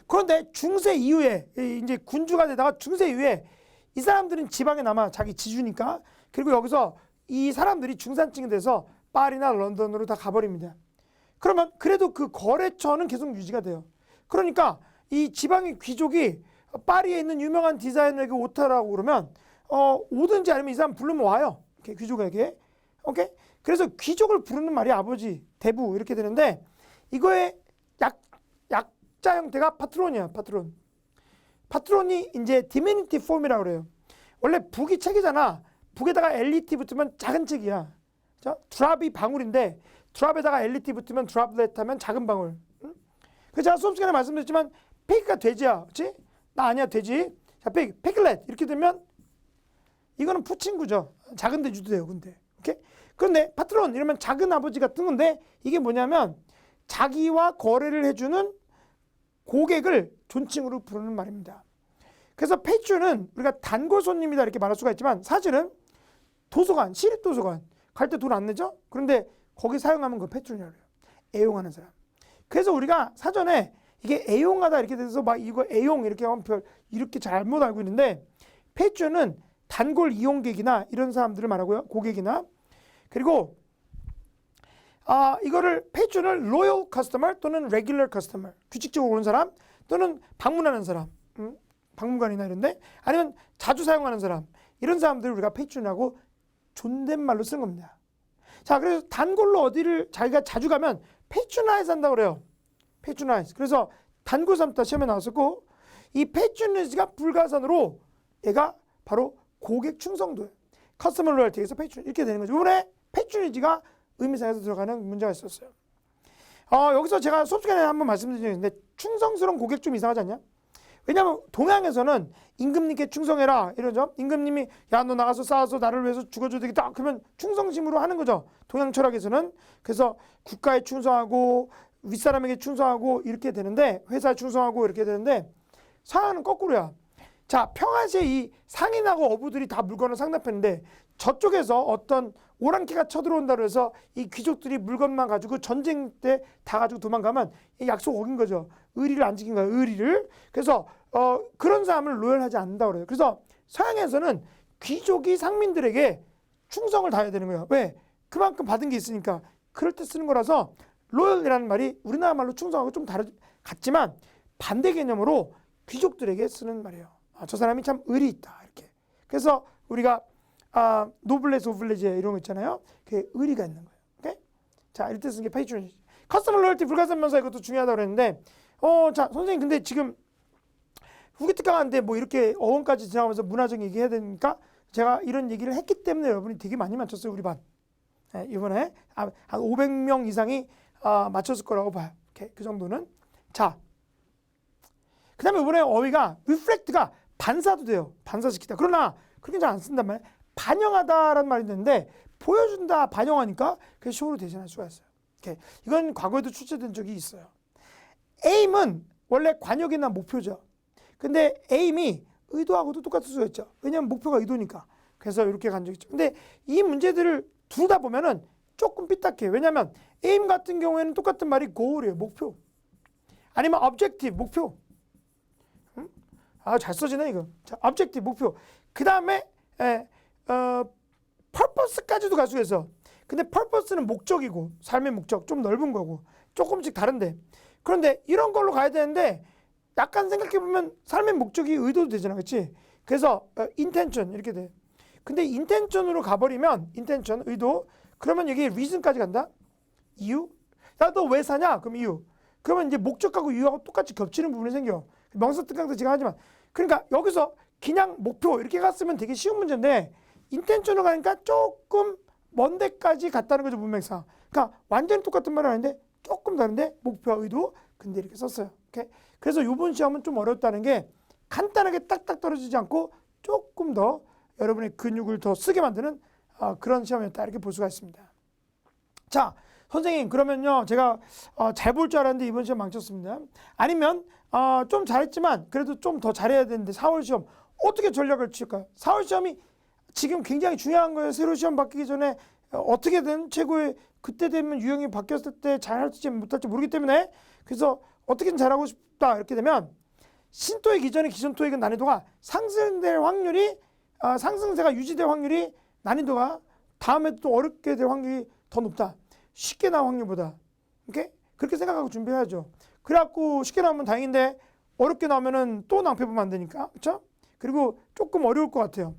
[SPEAKER 1] 그런데 중세 이후에 이제 군주가 되다가 중세 이후에 이 사람들은 지방에 남아 자기 지주니까 그리고 여기서 이 사람들이 중산층이 돼서 파리나 런던으로 다 가버립니다. 그러면 그래도 그 거래처는 계속 유지가 돼요. 그러니까 이 지방의 귀족이 파리에 있는 유명한 디자이너에게 옷하라고 그러면 오든지 아니면 이 사람 부르면 와요. 이렇게 귀족에게. 오케이? 그래서 귀족을 부르는 말이 아버지, 대부 이렇게 되는데 이거의 약자 형태가 파트론이야. 파트론이 이제 디미니티 폼이라고 그래요. 원래 북이 책이잖아. 북에다가 엘리티 붙으면 작은 책이야. 드랍이 방울인데 드랍에다가 엘리티 붙으면 드랍렛 하면 작은 방울. 응? 그래서 제가 수업 시간에 말씀드렸지만 피그가 돼지야. 그렇지? 나 아니야 돼지. 자, 피글렛 이렇게 되면 이거는 푸친구죠. 작은 돼지도 돼요. 근데 오케이? 그런데 파트론 이러면 작은 아버지 같은 건데 이게 뭐냐면 자기와 거래를 해주는 고객을 존칭으로 부르는 말입니다. 그래서 페이춘은 우리가 단골 손님이다 이렇게 말할 수가 있지만 사실은 도서관, 시립도서관 갈 때 돈 안 내죠? 그런데 거기 사용하면 그 페이춘이라고 해요. 애용하는 사람. 그래서 우리가 사전에 이게 애용하다 이렇게 돼서 막 이거 애용 이렇게 하면 이렇게 잘못 알고 있는데 페이춘은 단골 이용객이나 이런 사람들을 말하고요. 고객이나 그리고 이거를 페이춘을 로열 커스터머 또는 레귤러 커스터머 규칙적으로 오는 사람 또는 방문하는 사람 박물관이나 이런데 아니면 자주 사용하는 사람 이런 사람들을 우리가 페이춘이라고 존댓말로 쓰는 겁니다. 자, 그래서 단골로 어디를 자기가 자주 가면 페이추나이즈 한다고 그래요. 페이추나이즈. 그래서 단골 삼다 시험에 나왔었고 이 페이추나이즈가 불가산으로 얘가 바로 고객 충성도예요. 커스터머 로열티에서 페이추 이렇게 되는 거죠. 이번에 페이추나이즈가 의미상에서 들어가는 문제가 있었어요. 여기서 제가 수업 시간에 한번 말씀드린 적이 있는데 충성스러운 고객 좀 이상하지 않냐? 왜냐하면 동양에서는 임금님께 충성해라 이러죠. 임금님이 야 너 나가서 싸워서 나를 위해서 죽어줘야 되겠다. 그러면 충성심으로 하는 거죠. 동양 철학에서는. 그래서 국가에 충성하고 윗사람에게 충성하고 이렇게 되는데 회사에 충성하고 이렇게 되는데 서양은 거꾸로야. 자, 평화시에 이 상인하고 어부들이 다 물건을 상납했는데 저쪽에서 어떤 오랑캐가 쳐들어온다고 해서 이 귀족들이 물건만 가지고 전쟁 때 다 가지고 도망가면 이 약속 어긴 거죠. 의리를 안 지킨 거예요. 의리를. 그래서 그런 사람을 로열하지 않는다고 그래요. 그래서 서양에서는 귀족이 상민들에게 충성을 다해야 되는 거예요. 왜? 그만큼 받은 게 있으니까. 그럴 때 쓰는 거라서 로열이라는 말이 우리나라 말로 충성하고 좀 같지만 반대 개념으로 귀족들에게 쓰는 말이에요. 저 사람이 참 의리 있다 이렇게. 그래서 우리가 노블레스 오블레제 이런 거 있잖아요. 그게 의리가 있는 거예요. 오케이? 자, 이럴 때 쓰는 게 페이트로니지. 커스터머 로열티 불가산 명사 이것도 중요하다고 그랬는데 자, 선생님 근데 지금 후기 특강하는데 뭐 이렇게 어원까지 지나가면서 문화적인 얘기 해야 되니까 제가 이런 얘기를 했기 때문에 여러분이 되게 많이 맞췄어요. 우리 반. 네, 이번에 한 500명 이상이 맞췄을 거라고 봐요. 오케이, 그 정도는. 자, 그 다음에 이번에 어휘가 reflect가 반사도 돼요. 반사시키다. 그러나 그렇게 잘 안 쓴단 말이에요. 반영하다라는 말이 있는데 보여준다, 반영하니까 그게 쇼로 대신할 수가 있어요. 오케이. 이건 과거에도 출제된 적이 있어요. aim은 원래 관역이나 목표죠. 근데 aim이 의도하고도 똑같을 수가 있죠. 왜냐하면 목표가 의도니까. 그래서 이렇게 간 적이 있죠. 근데 이 문제들을 둘 다 보면은 조금 삐딱해요. 왜냐하면 aim 같은 경우에는 똑같은 말이 goal이에요. 목표. 아니면 objective, 목표. 잘 써지네 이거. 자, objective, 목표. 그 다음에 purpose까지도 갈 수가 있어. 근데 purpose는 목적이고 삶의 목적 좀 넓은 거고 조금씩 다른데, 그런데 이런 걸로 가야 되는데 약간 생각해보면 삶의 목적이 의도도 되잖아, 그렇지? 그래서 intention 이렇게 돼. 근데 intention으로 가버리면 intention, 의도, 그러면 여기 reason까지 간다. 이유? 야, 너 왜 사냐? 그럼 이유. 그러면 이제 목적하고 이유하고 똑같이 겹치는 부분이 생겨. 명사특강도 지금 하지만. 그러니까 여기서 그냥 목표 이렇게 갔으면 되게 쉬운 문제인데 intention으로 가니까 조금 먼 데까지 갔다는 거죠, 문맥상. 그러니까 완전히 똑같은 말은 아닌데 조금 다른데 목표와 의도, 근데 이렇게 썼어요. 오케이? 그래서 이번 시험은 좀 어렵다는 게 간단하게 딱딱 떨어지지 않고 조금 더 여러분의 근육을 더 쓰게 만드는 그런 시험이었다, 이렇게 볼 수가 있습니다. 자, 선생님 그러면요 제가 잘 볼 줄 알았는데 이번 시험 망쳤습니다. 아니면 좀 잘했지만 그래도 좀 더 잘해야 되는데 4월 시험 어떻게 전략을 취할까요? 4월 시험이 지금 굉장히 중요한 거예요. 새로 시험 바뀌기 전에 어떻게든 최고의 그때 되면 유형이 바뀌었을 때 잘할지 못할지 모르기 때문에, 그래서 어떻게든 잘하고 싶다 이렇게 되면 신토익 이전에 기존 토익은 난이도가 상승될 확률이 상승세가 유지될 확률이 난이도가 다음에 또 어렵게 될 확률이 더 높다. 쉽게 나올 확률보다. 오케이? 그렇게 생각하고 준비해야죠. 그래갖고 쉽게 나오면 다행인데 어렵게 나오면은 또 낭패 보면 안 되니까. 그렇죠? 그리고 조금 어려울 것 같아요.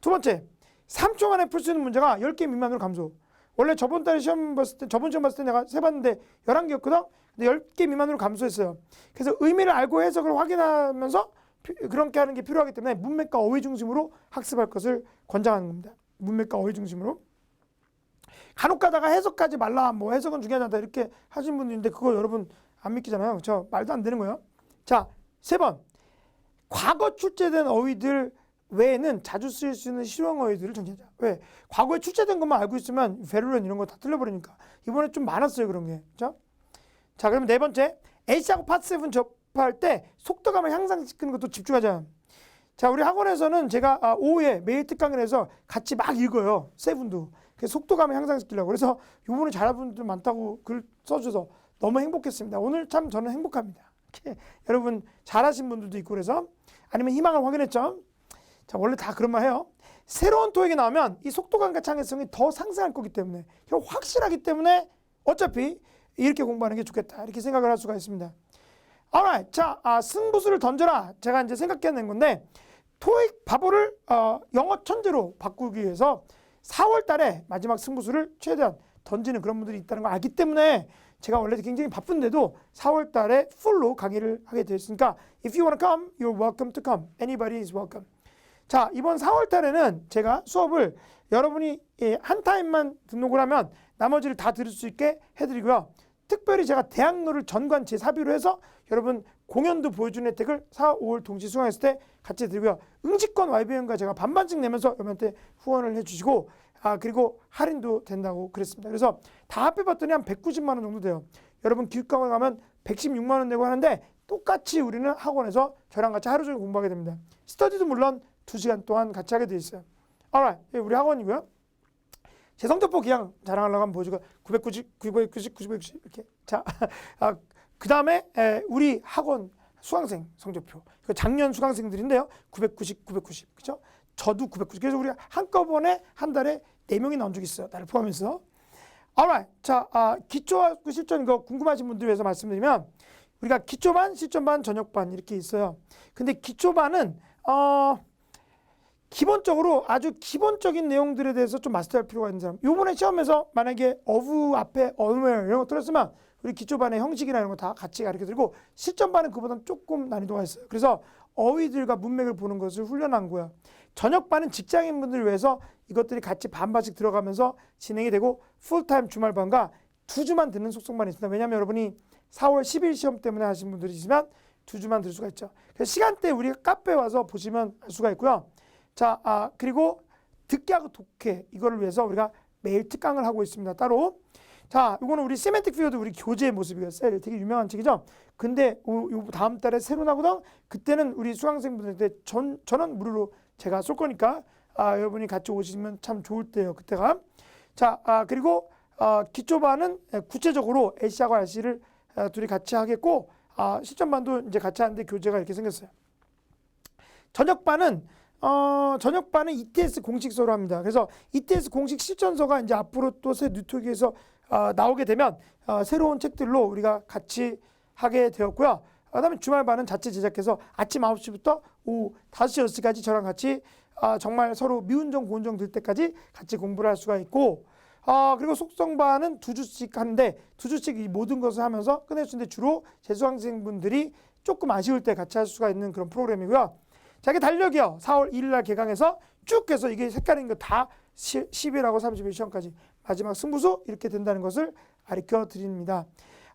[SPEAKER 1] 두 번째, 3초 만에 풀 수 있는 문제가 10개 미만으로 감소. 원래 저번 시험 봤을 때 내가 세봤는데 11개였거든? 근데 10개 미만으로 감소했어요. 그래서 의미를 알고 해석을 확인하면서 그렇게 하는 게 필요하기 때문에 문맥과 어휘 중심으로 학습할 것을 권장하는 겁니다. 문맥과 어휘 중심으로. 간혹 가다가 해석하지 말라, 뭐 해석은 중요하지 않다 이렇게 하신 분이 있는데 그거 여러분 안 믿기잖아요. 그렇죠? 말도 안 되는 거예요. 자, 3번. 과거 출제된 어휘들 외에는 자주 쓰일 수 있는 실용 어휘들을 정리하자. 왜? 과거에 출제된 것만 알고 있으면 베를린 이런 거 다 틀려버리니까. 이번에 좀 많았어요, 그런 게. 그렇죠? 자, 그럼 4번째. H하고 파트 7 접할 때 속도감을 향상시키는 것도 집중하자. 자, 우리 학원에서는 제가 오후에 매일 특강을 해서 같이 막 읽어요. 7도. 그래서 속도감을 향상시키려고. 그래서 요번에 잘하는 분들 많다고 글 써주셔서 너무 행복했습니다. 오늘 참 저는 행복합니다. 여러분 잘하신 분들도 있고 그래서, 아니면 희망을 확인했죠. 자, 원래 다 그런 말 해요. 새로운 토익이 나오면 이 속도감과 창의성이 더 상승할 거기 때문에, 확실하기 때문에 어차피 이렇게 공부하는 게 좋겠다, 이렇게 생각을 할 수가 있습니다. alright. 자, 승부수를 던져라. 제가 이제 생각해낸 건데, 토익 바보를 영어 천재로 바꾸기 위해서 4월 달에 마지막 승부수를 최대한 던지는 그런 분들이 있다는 걸 알기 때문에 제가 원래 굉장히 바쁜데도 4월 달에 풀로 강의를 하게 되었으니까 if you want to come, you're welcome to come. Anybody is welcome. 자, 이번 4월 달에는 제가 수업을 여러분이 한 타임만 등록을 하면 나머지를 다 들을 수 있게 해드리고요. 특별히 제가 대학로를 전관 제4비로 해서 여러분 공연도 보여주는 혜택을 4, 5월 동시 수강했을 때 같이 드리고요. 응시권 YBN과 제가 반반씩 내면서 여러분한테 후원을 해주시고, 그리고 할인도 된다고 그랬습니다. 그래서 다 합해봤더니 한 190만 원 정도 돼요. 여러분 기획학원 가면 116만 원 내고 하는데 똑같이 우리는 학원에서 저랑 같이 하루 종일 공부하게 됩니다. 스터디도 물론 2시간 동안 같이 하게 돼 있어요. alright. 우리 학원이고요. 제 성적표 그냥 자랑하려고 한번 보여주고 990, 990, 990 이렇게. 자, 그 다음에 우리 학원 수강생 성적표. 작년 수강생들인데요. 990, 990. 그죠? 저도 990. 그래서 우리가 한꺼번에 한 달에 4명이 나온 적이 있어요. 나를 포함해서. alright. 자, 기초와 실전 이거 궁금하신 분들 위해서 말씀드리면, 우리가 기초반, 실전반, 전역반 이렇게 있어요. 근데 기초반은 기본적으로 아주 기본적인 내용들에 대해서 좀 마스터할 필요가 있는 사람. 요번에 시험에서 만약에 of 앞에 aware 이런 거 들었으면 우리 기초반의 형식이나 이런 거 다 같이 가르쳐드리고, 실전반은 그보다는 조금 난이도가 있어요. 그래서 어휘들과 문맥을 보는 것을 훈련한 거야. 전역반은 직장인분들을 위해서 이것들이 같이 반반씩 들어가면서 진행이 되고, 풀타임 주말반과 2주만 듣는 속성반이 있습니다. 왜냐하면 여러분이 4월 10일 시험 때문에 하신 분들이 있으면 2주만 들을 수가 있죠. 그래서 시간대에 우리가 카페에 와서 보시면 알 수가 있고요. 자, 그리고 듣기하고 독해 이거를 위해서 우리가 매일 특강을 하고 있습니다. 따로. 자, 이거는 우리 세멘틱 피어드 우리 교재의 모습이었어요. 되게 유명한 책이죠. 근데 요 다음 달에 새로 나오거든. 그때는 우리 수강생분들한테 전원 무료로 제가 쏠 거니까 여러분이 같이 오시면 참 좋을 때예요. 그때가. 자, 그리고 기초반은 구체적으로 A씨하고 R씨를 둘이 같이 하겠고 실전반도 이제 같이 하는데 교재가 이렇게 생겼어요. 저녁반은 ETS 공식서로 합니다. 그래서 ETS 공식 실전서가 이제 앞으로 또 새 뉴토기에서 나오게 되면 새로운 책들로 우리가 같이 하게 되었고요. 그다음에 주말반은 자체 제작해서 아침 9시부터 오후 5시, 6시까지 저랑 같이 정말 서로 미운정 고운정 들 때까지 같이 공부를 할 수가 있고 그리고 속성반은 2주씩 하는데 2주씩 이 모든 것을 하면서 끝낼 수 있는데 주로 재수강생분들이 조금 아쉬울 때 같이 할 수가 있는 그런 프로그램이고요. 자, 이게 달력이요. 4월 1일 날 개강해서 쭉 해서 이게 색깔인 거 다 10일하고 30일 시험까지 마지막 승부수 이렇게 된다는 것을 가르쳐 드립니다.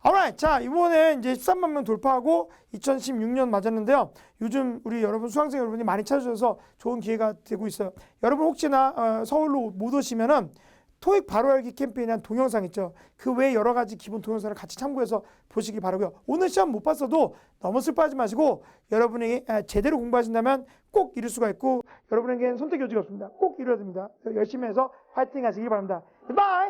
[SPEAKER 1] alright. 자, 이번에 이제 13만 명 돌파하고 2016년 맞았는데요. 요즘 우리 여러분 수강생 여러분이 많이 찾아주셔서 좋은 기회가 되고 있어요. 여러분 혹시나 서울로 못 오시면은 토익 바로 알기 캠페인이란 동영상 있죠. 그 외에 여러 가지 기본 동영상을 같이 참고해서 보시기 바라고요. 오늘 시험 못 봤어도 너무 슬퍼하지 마시고 여러분이 제대로 공부하신다면 꼭 이룰 수가 있고 여러분에게는 선택 여지가 없습니다. 꼭 이뤄야 됩니다. 열심히 해서 파이팅 하시기 바랍니다. 바이!